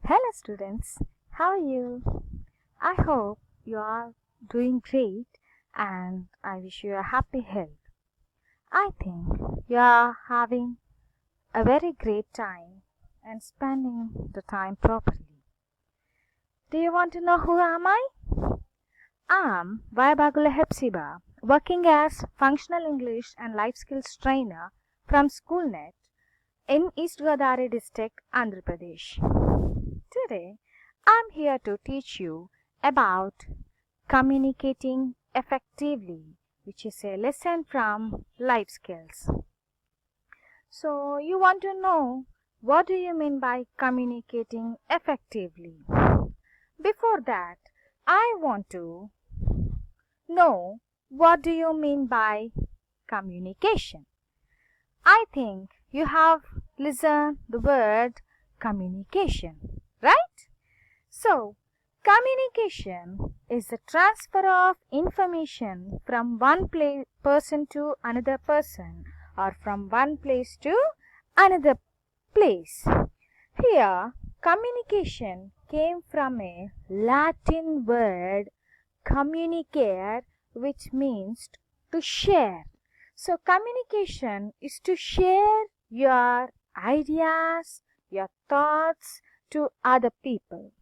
Hello students, how are you? I hope you are doing great and I wish you a happy health. I think you are having a very great time and spending the time properly. Do you want to know who am I? I'm Vayabagula Hepsiba, working as Functional English and Life Skills Trainer from SchoolNet in East Godavari district, Andhra Pradesh. Today, I'm here to teach you about communicating effectively, which is a lesson from life skills. So, you want to know what do you mean by communicating effectively? Before that, I want to know what do you mean by communication. I think you have listened the word communication, right? So, communication is the transfer of information from one person to another person or from one place to another place. Here, communication came from a Latin word communicare, which means to share. So, communication is to share your ideas, your thoughts to other people.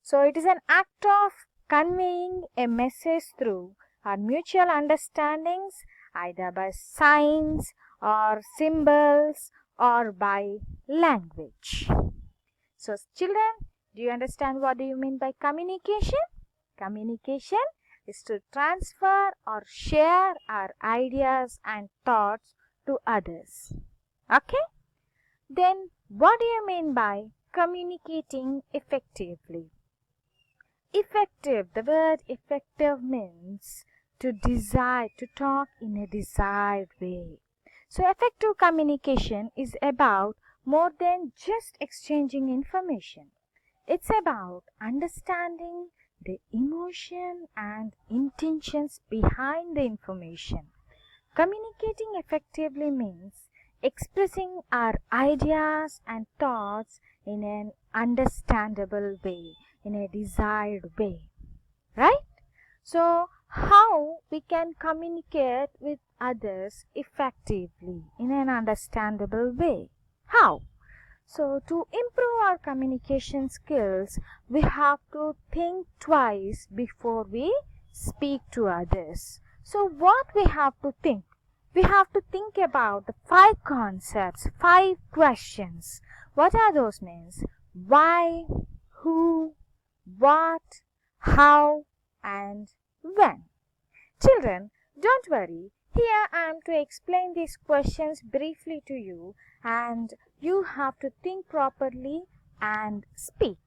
So, it is an act of conveying a message through our mutual understandings, either by signs or symbols or by language. So, children, do you understand what do you mean by communication? Communication is to transfer or share our ideas and thoughts to others. Okay? Then, what do you mean by communicating effectively? Effective, the word effective means to talk in a desired way. So, effective communication is about more than just exchanging information. It's about understanding the emotion and intentions behind the information. Communicating effectively means expressing our ideas and thoughts in an understandable way, in a desired way, right? So, how we can communicate with others effectively in an understandable way? How? So, to improve our communication skills, we have to think twice before we speak to others. So, what we have to think? We have to think about the 5 concepts, 5 questions. What are those means? Why, who, what, how, and when. Children, don't worry. Here I am to explain these questions briefly to you, and you have to think properly and speak,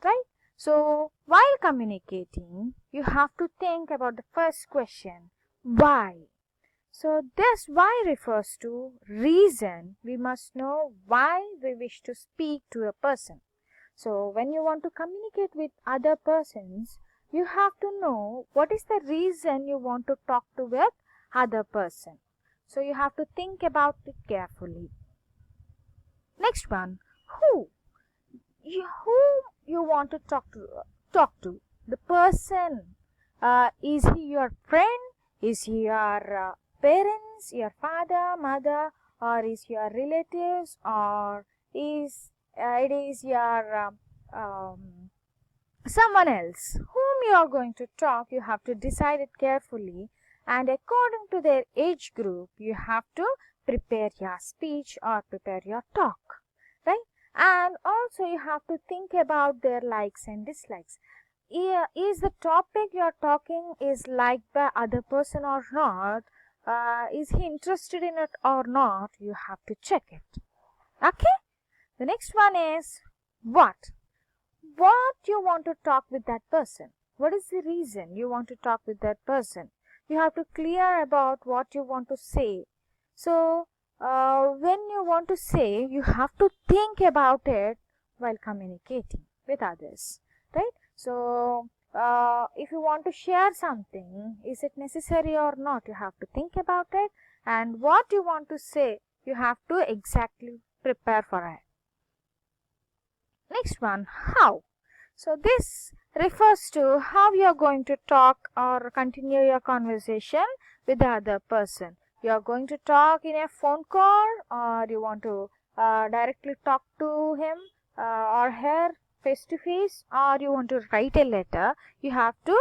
right? So, while communicating, you have to think about the first question, why? So, this why refers to reason. We must know why we wish to speak to a person. So, when you want to communicate with other persons, you have to know what is the reason you want to talk to with other person. So, you have to think about it carefully. Next one, who? Who you want to talk to? The person. Is he your friend? Is he your parents, your father, mother, or is your relatives, or is it is your someone else whom you are going to talk? You have to decide it carefully, and according to their age group, you have to prepare your speech or prepare your talk, right? And also you have to think about their likes and dislikes. Is the topic you are talking is liked by other person or not? Is he interested in it or not? You have to check it. Okay? The next one is what? What you want to talk with that person? What is the reason you want to talk with that person? You have to clear about what you want to say. So, when you want to say, you have to think about it while communicating with others, right? So, if you want to share something, is it necessary or not? You have to think about it, and what you want to say, you have to exactly prepare for it. Next one, how. So this refers to how you are going to talk or continue your conversation with the other person. You are going to talk in a phone call, or you want to directly talk to him or her face to face, or you want to write a letter. You have to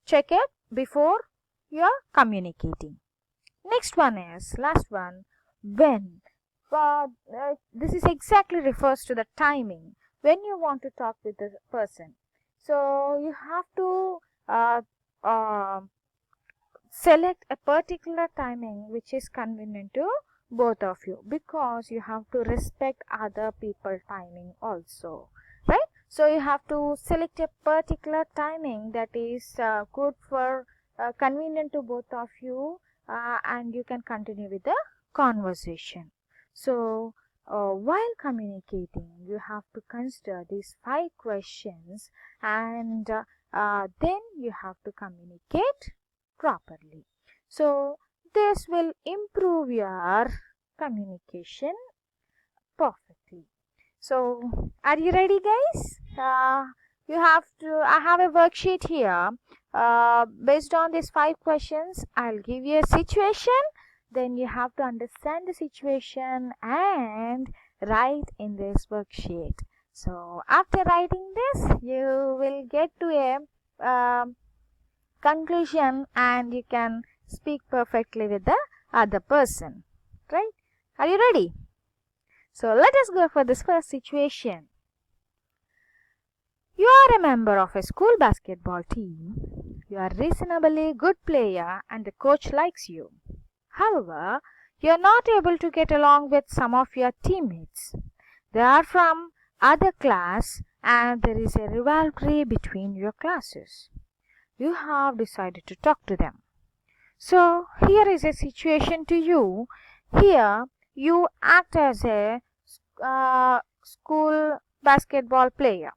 check it before you are communicating. Next one is, last one, when. This is exactly refers to the timing when you want to talk with the person. So you have to uh, uh, select a particular timing which is convenient to both of you, because you have to respect other people timing also, right? So you have to select a particular timing that is good for convenient to both of you, and you can continue with the conversation. So while communicating, you have to consider these 5 questions, and then you have to communicate properly. So this will improve your communication perfectly. So are you ready, guys? I have a worksheet here. Based on these 5 questions, I'll give you a situation. Then you have to understand the situation and write in this worksheet. So after writing this, you will get to a conclusion, and you can speak perfectly with the other person, right? Are you ready? So let us go for this first situation. You are a member of a school basketball team. You are a reasonably good player and the coach likes you. However, you are not able to get along with some of your teammates. They are from other class and there is a rivalry between your classes. You have decided to talk to them. So here is a situation to you. Here you act as a school basketball player.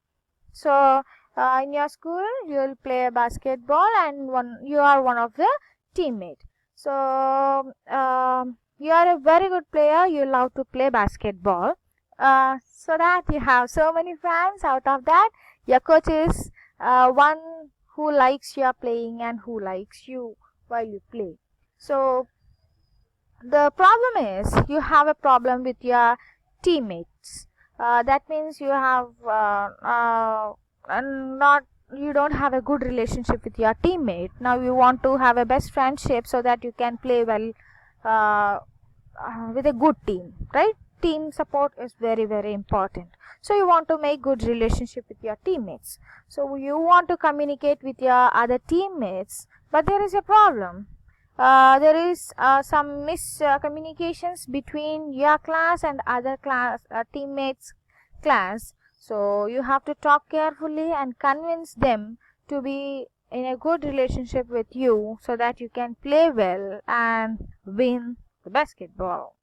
So in your school you will play basketball, and you are one of the teammate. So you are a very good player. You love to play basketball. So that you have so many fans. Out of that, your coach is one who likes your playing and who likes you while you play. So the problem is you have a problem with your teammates. That means you have you don't have a good relationship with your teammate. Now you want to have a best friendship so that you can play well with a good team, right? Team support is very, very important. So you want to make good relationship with your teammates. So you want to communicate with your other teammates, but there is a problem. There is some miscommunications between your class and other class teammates class. So you have to talk carefully and convince them to be in a good relationship with you so that you can play well and win the basketball,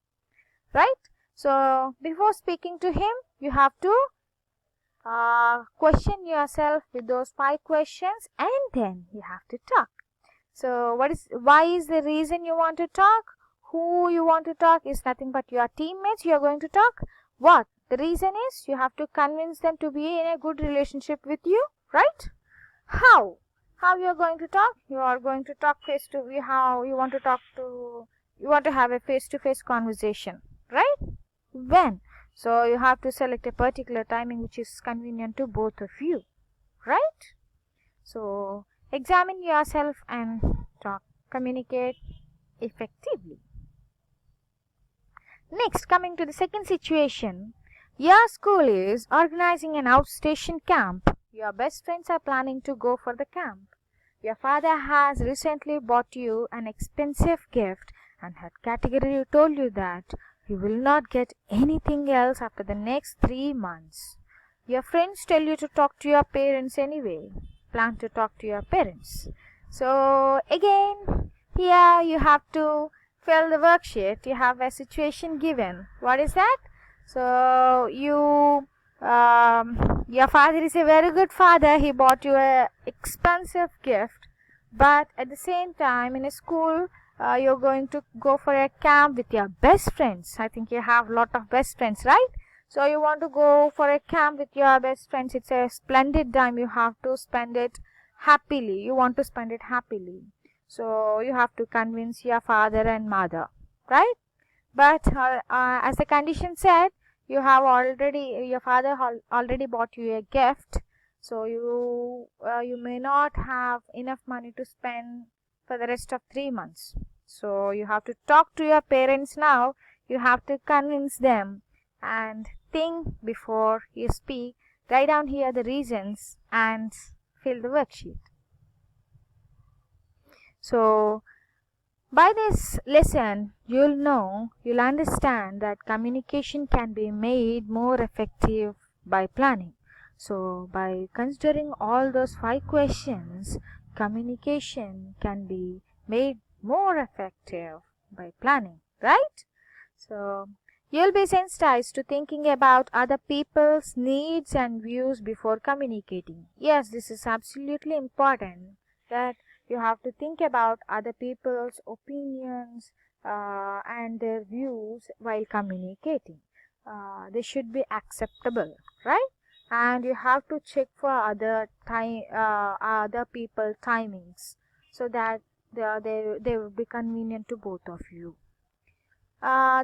right? So before speaking to him, you have to question yourself with those 5 questions, and then you have to talk. So why is the reason you want to talk? Who you want to talk is nothing but your teammates you are going to talk. What? The reason is you have to convince them to be in a good relationship with you, right? How? How you are going to talk? You are going to talk how you want to talk to, you want to have a face-to-face conversation, right? When? So you have to select a particular timing which is convenient to both of you, right? So examine yourself and communicate effectively. Next, coming to the second situation, your school is organizing an outstation camp. Your best friends are planning to go for the camp. Your father has recently bought you an expensive gift and had categorically told you that you will not get anything else after the next 3 months. Your friends tell you to talk to your parents anyway. Plan to talk to your parents. So again, here you have to fill the worksheet. You have a situation given. What is that? So your father is a very good father. He bought you a expensive gift, but at the same time in a school you're going to go for a camp with your best friends. I think you have a lot of best friends, right? So you want to go for a camp with your best friends. It's a splendid time. You have to spend it happily. You want to spend it happily. So you have to convince your father and mother, right? But as the condition said, your father already bought you a gift. So you may not have enough money to spend for the rest of 3 months. So you have to talk to your parents now. You have to convince them and think before you speak. Write down here the reasons and fill the worksheet. So by this lesson, you'll understand that communication can be made more effective by planning. So by considering all those 5 questions, communication can be made more effective by planning, right? So you'll be sensitized to thinking about other people's needs and views before communicating. Yes, this is absolutely important, that you have to think about other people's opinions and their views while communicating. They should be acceptable, right? And you have to check for other people timings, so that they will be convenient to both of you.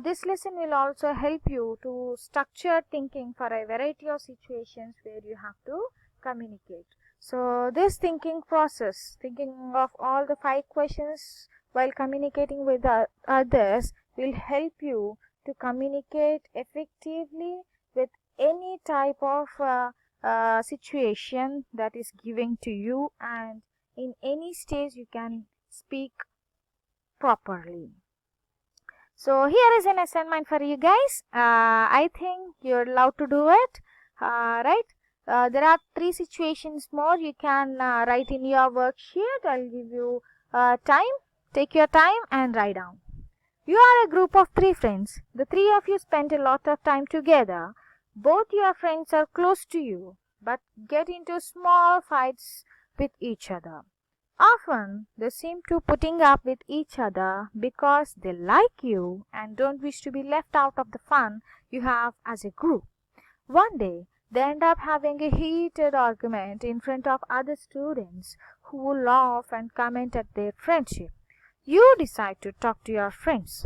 This lesson will also help you to structure thinking for a variety of situations where you have to communicate. So this thinking process, thinking of all the 5 questions while communicating with others, will help you to communicate effectively with any type of situation that is given to you, and in any stage you can speak properly. So here is an assignment for you guys. I think you're allowed to do it, right? There are 3 situations more you can write in your worksheet. I'll give you time. Take your time and write down. You are a group of 3 friends. The 3 of you spend a lot of time together. Both your friends are close to you, but get into small fights with each other. Often they seem to putting up with each other because they like you and don't wish to be left out of the fun you have as a group. One day they end up having a heated argument in front of other students who laugh and comment at their friendship. You decide to talk to your friends.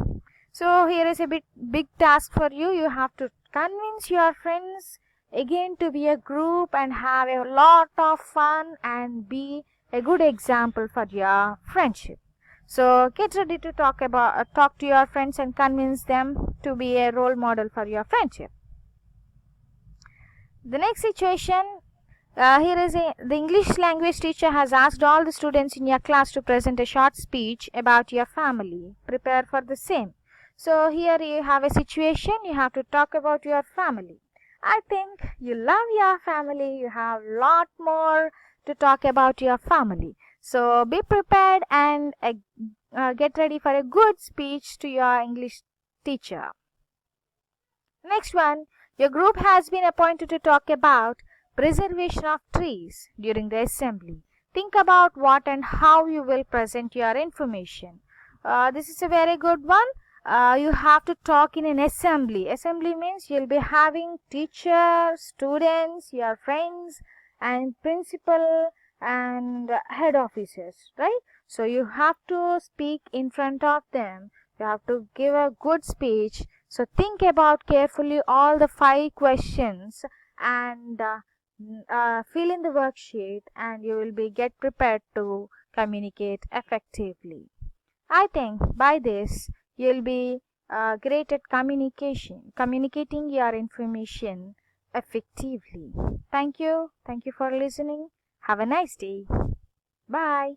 So here is a big task for you. You have to convince your friends again to be a group and have a lot of fun and be a good example for your friendship. So get ready to talk to your friends and convince them to be a role model for your friendship. The next situation, the English language teacher has asked all the students in your class to present a short speech about your family. Prepare for the same. So here you have a situation, you have to talk about your family. I think you love your family, you have a lot more to talk about your family. So be prepared and get ready for a good speech to your English teacher. Next one, your group has been appointed to talk about preservation of trees during the assembly. Think about what and how you will present your information. This is a very good one. You have to talk in an assembly. Assembly means you'll be having teachers, students, your friends, and principal and head officers, right? So you have to speak in front of them. You have to give a good speech. So think about carefully all the 5 questions and fill in the worksheet, and you will be get prepared to communicate effectively. I think by this you'll be great at communicating your information effectively. Thank you for listening. Have a nice day. Bye.